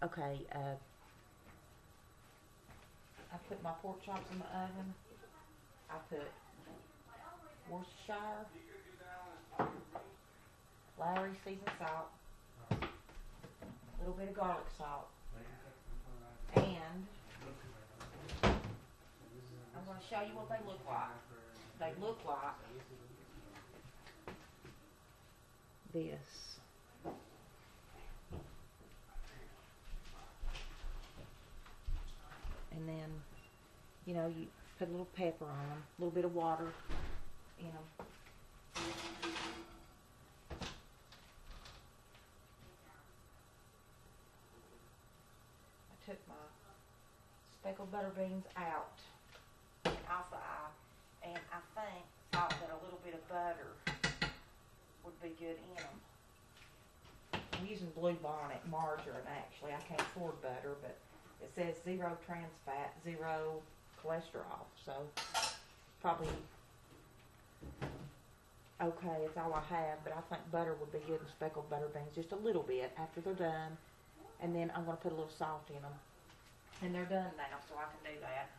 Okay, I put my pork chops in the oven. I put Worcestershire, Lowry seasoned salt, a little bit of garlic salt, and I'm going to show you what they look like. They look like this. And then, you know, you put a little pepper on them, a little bit of water in them. I took my speckled butter beans out off the eye, and I thought that a little bit of butter would be good in them. I'm using Blue Bonnet margarine, actually. I can't afford butter, but it says 0 trans fat, 0 cholesterol, so probably okay, it's all I have, but I think butter would be good in speckled butter beans, just a little bit after they're done, and then I'm going to put a little salt in them. And they're done now, so I can do that.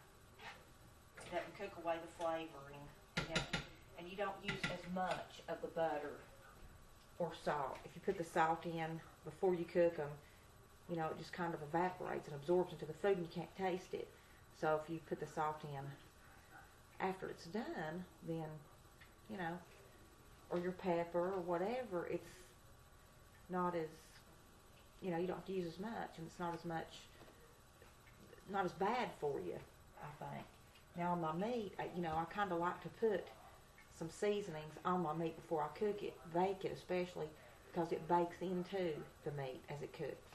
It doesn't cook away the flavoring, and you don't use as much of the butter or salt. If you put the salt in before you cook them, you know, it just kind of evaporates and absorbs into the food and you can't taste it. So if you put the salt in after it's done, then, you know, or your pepper or whatever, it's not as, you know, you don't have to use as much, and it's not as much, not as bad for you, I think. Now on my meat, you know, I kind of like to put some seasonings on my meat before I cook it, bake it especially, because it bakes into the meat as it cooks.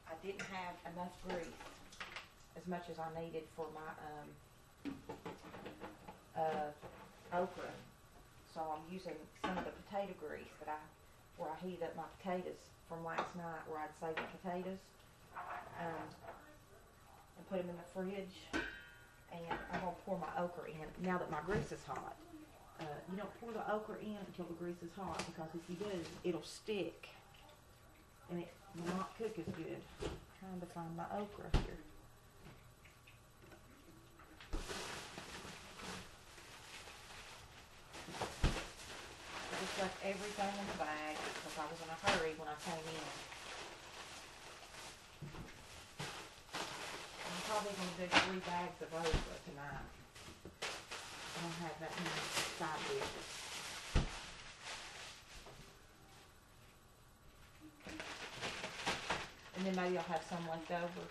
I didn't have enough grease, as much as I needed for my okra, so I'm using some of the potato grease where I heated up my potatoes from last night, where I'd saved the potatoes and put them in the fridge, and I'm going to pour my okra in now that my grease is hot. You don't pour the okra in until the grease is hot, because if you do, it'll stick and it will not cook as good. I'm trying to find my okra here. I just left everything in the bag because I was in a hurry when I came in. I'm probably going to do 3 bags of okra tonight. I don't have that many side dishes. And then maybe I'll have some left over.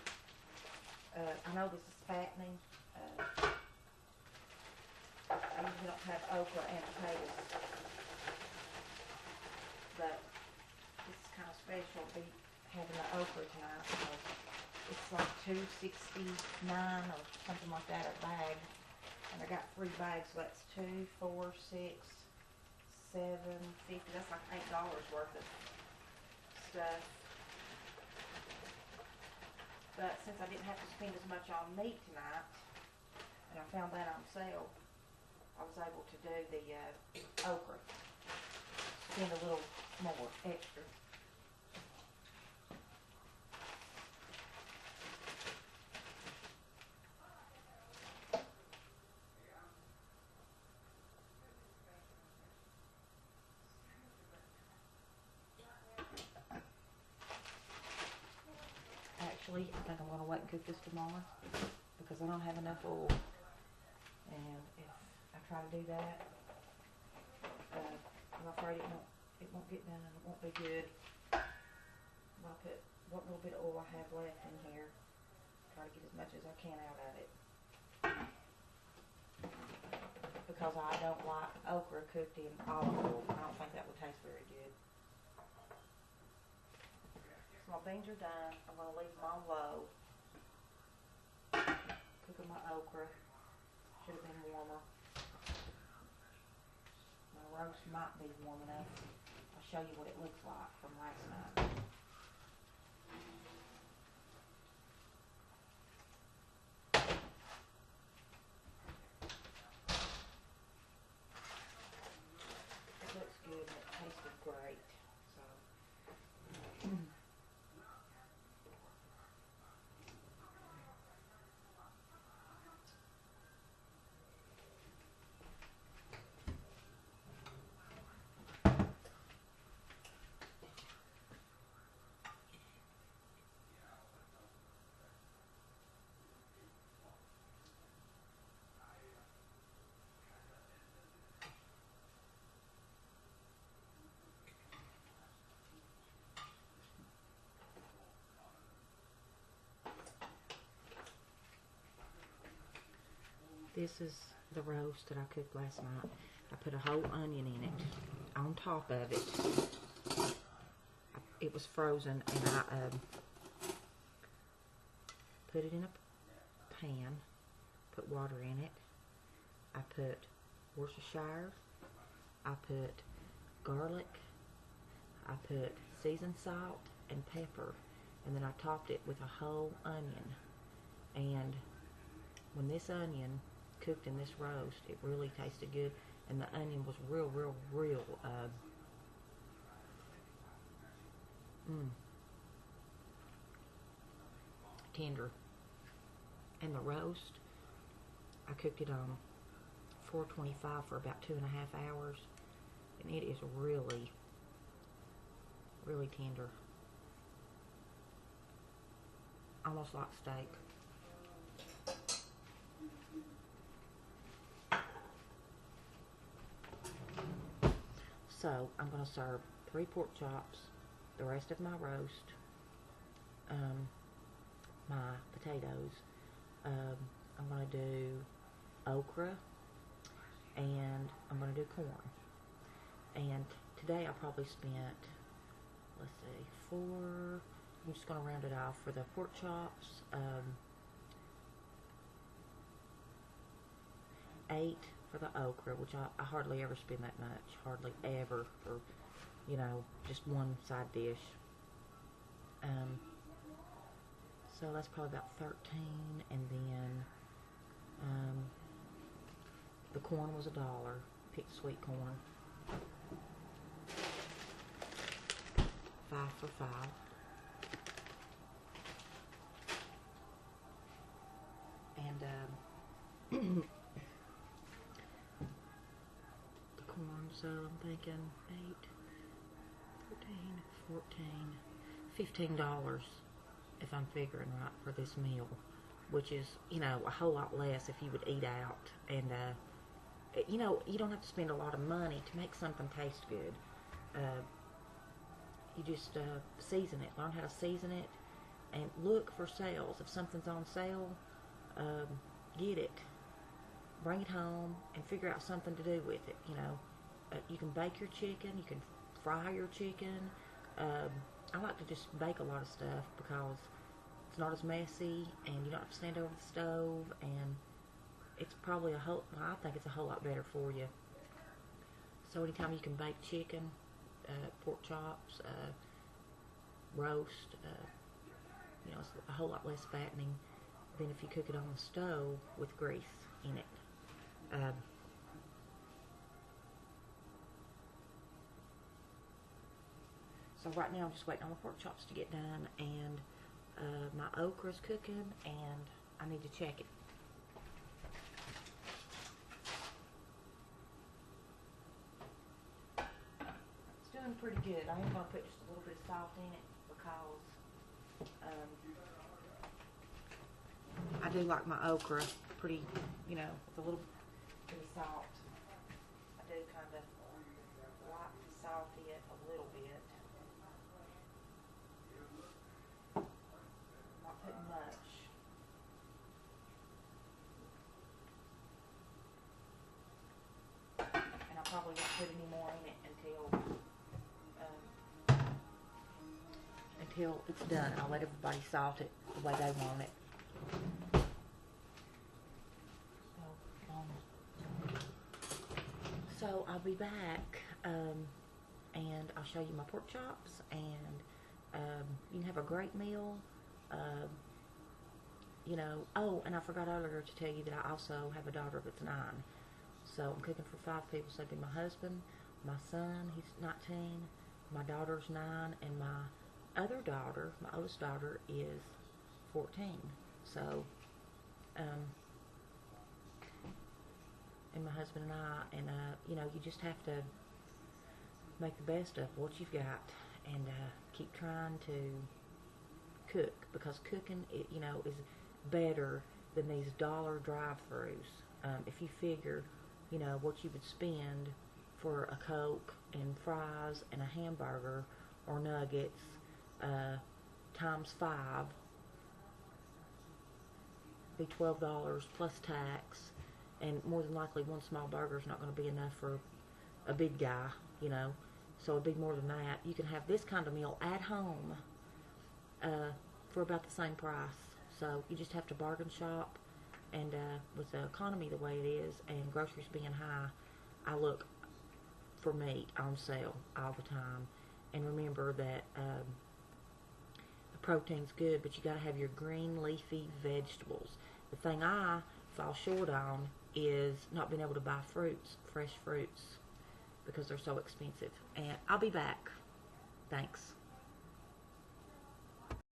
I know this is fattening. I usually don't have okra and potatoes, but this is kind of special to be having the okra tonight, because it's like $2.69 or something like that a bag, and I got 3 bags, so that's 2, 4, 6, 7, 50. That's like $8 worth of stuff. But since I didn't have to spend as much on meat tonight, and I found that on sale, I was able to do the okra. Spend a little more extra. Actually, I think I'm going to wait and cook this tomorrow, because I don't have enough oil. And if I try to do that, I'm afraid it won't get done, and it won't be good. I'm going to put what little bit of oil I have left in here, try to get as much as I can out of it, because I don't like okra cooked in olive oil. I don't think that would taste very good. So my beans are done. I'm going to leave them on low. Cooking my okra. Should have been warmer. My roast might be warm enough. I'll show you what it looks like from last night. This is the roast that I cooked last night. I put a whole onion in it. On top of it, it was frozen, and I put it in a pan, put water in it. I put Worcestershire. I put garlic. I put seasoned salt and pepper, and then I topped it with a whole onion. And when this onion cooked in this roast, it really tasted good, and the onion was real tender. And the roast, I cooked it on 425 for about 2.5 hours, and it is really tender, almost like steak. So I'm going to serve 3 pork chops, the rest of my roast, my potatoes. I'm going to do okra, and I'm going to do corn. And today I probably spent, let's see, 4, I'm just going to round it off for the pork chops, 8 for the okra, which I hardly ever spend that much, hardly ever, for, you know, just one side dish. So that's probably about 13, and then the corn was $1. Picked sweet corn. 5 for $5. And the corn, so I'm thinking 8, 13, 14, $15 if I'm figuring right for this meal, which is, you know, a whole lot less if you would eat out. And you know, you don't have to spend a lot of money to make something taste good. You just season it, learn how to season it, and look for sales. If something's on sale, get it, bring it home, and figure out something to do with it. You know, you can bake your chicken, you can fry your chicken. I like to just bake a lot of stuff because it's not as messy, and you don't have to stand over the stove, and it's probably well, I think it's a whole lot better for you. So anytime you can bake chicken, pork chops, roast, you know, it's a whole lot less fattening than if you cook it on the stove with grease in it. So right now I'm just waiting on the pork chops to get done, and my okra's cooking, and I need to check it. It's doing pretty good. I am going to put just a little bit of salt in it because I do like my okra pretty, you know, with a little bit of salt. I do kind of like to salty it a little bit. Not putting much. And I probably won't put any more in it until it's done. I'll let everybody salt it the way they want it. So I'll be back, and I'll show you my pork chops, and you can have a great meal. You know, oh, and I forgot earlier to tell you that I also have a daughter that's 9. So I'm cooking for 5 people. So it'd be my husband, my son, he's 19, my daughter's 9, and my other daughter, my oldest daughter, is 14. So, and my husband and I, and you know, you just have to make the best of what you've got, and keep trying to cook, because cooking, you know, is better than these dollar drive-thrus. If you figure, you know, what you would spend for a Coke and fries and a hamburger or nuggets, times 5, be $12 plus tax, and more than likely one small burger is not going to be enough for a big guy, you know. So it'd be more than that. You can have this kind of meal at home for about the same price. So you just have to bargain shop, and with the economy the way it is and groceries being high, I look for meat on sale all the time. And remember that the protein's good, but you got to have your green leafy vegetables. The thing I fall short on is not being able to buy fruits, fresh fruits, because they're so expensive. And I'll be back. Thanks.